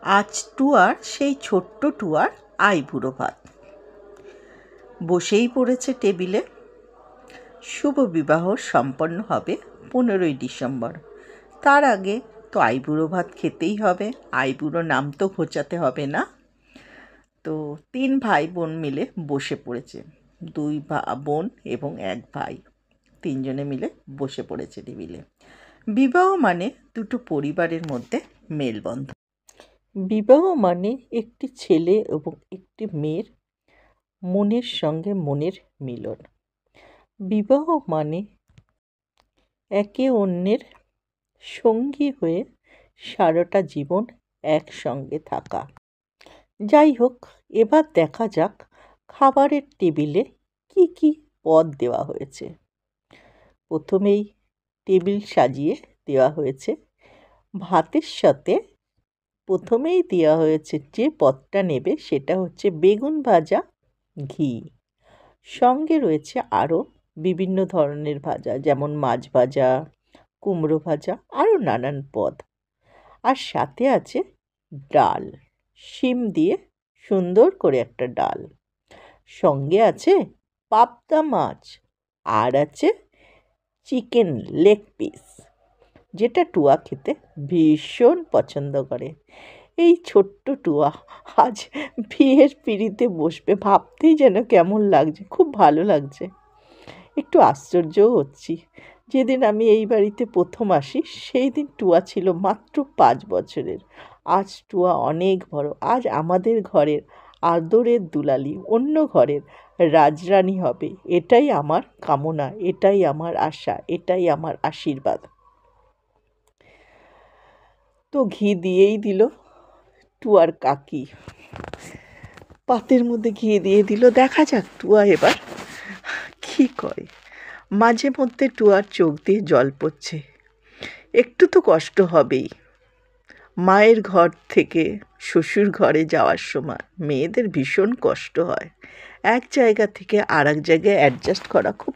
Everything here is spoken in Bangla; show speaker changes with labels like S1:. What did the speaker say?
S1: আজ টুয়ার সেই ছোট্ট টুয়ার আইবুড়ো ভাত বসেই পড়েছে টেবিলে। শুভ বিবাহ সম্পন্ন হবে 15ই ডিসেম্বর। তার আগে তো আইবুড়ো ভাত খেতেই হবে, আইবুড়ো নাম তো ঘোচাতে হবে না। তো 3 ভাই বোন মিলে বসে পড়েছে, 2 বোন এবং 1 ভাই, 3 জনে মিলে বসে পড়েছে টেবিলে। বিবাহ মানে দুটো পরিবারের মধ্যে মেলবন্ধন। বিবাহ মানে একটি ছেলে এবং একটি মেয়ের মনের সঙ্গে মনের মিলন। বিবাহ মানে একে অন্যের সঙ্গী হয়ে সারাটা জীবন একসঙ্গে থাকা। যাই হোক, এবার দেখা যাক খাবারের টেবিলে কি কি পদ দেওয়া হয়েছে। প্রথমেই টেবিল সাজিয়ে দেওয়া হয়েছে ভাতের সাথে। প্রথমেই দেওয়া হয়েছে যে পদটা নেবে সেটা হচ্ছে বেগুন ভাজা, ঘি। সঙ্গে রয়েছে আরও বিভিন্ন ধরনের ভাজা, যেমন মাছ ভাজা, কুমড়ো ভাজা, আরও নানান পদ। আর সাথে আছে ডাল, শিম দিয়ে সুন্দর করে একটা ডাল। সঙ্গে আছে পাবদা মাছ, আর আছে চিকেন লেগ পিস, যেটা টুয়া খেতে ভীষণ পছন্দ করে। এই ছোট্ট টুয়া আজ বিয়ের পিঁড়িতে বসবে, ভাবতেই যেন কেমন লাগছে, খুব ভালো লাগছে। একটু আশ্চর্যও হচ্ছি। যেদিন আমি এই বাড়িতে প্রথম আসি সেই দিন টুয়া ছিল মাত্র 5 বছরের। আজ টুয়া অনেক বড়। আজ আমাদের ঘরের আদরের দুলালি অন্য ঘরের রাজরানী হবে। এটাই আমার কামনা, এটাই আমার আশা, এটাই আমার আশীর্বাদ। তো ঘি দিয়েই দিল টুয়ার কাকি, পাতের মধ্যে ঘি দিয়ে দিল। দেখা যাক টুয়া এবার কী করে। মাঝে মধ্যে টুয়ার চোখ দিয়ে জল পড়ছে। একটু তো কষ্ট হবেই। মায়ের ঘর থেকে শ্বশুর ঘরে যাওয়ার সময় মেয়েদের ভীষণ কষ্ট হয়। এক জায়গা থেকে আর এক জায়গায় অ্যাডজাস্ট করা খুব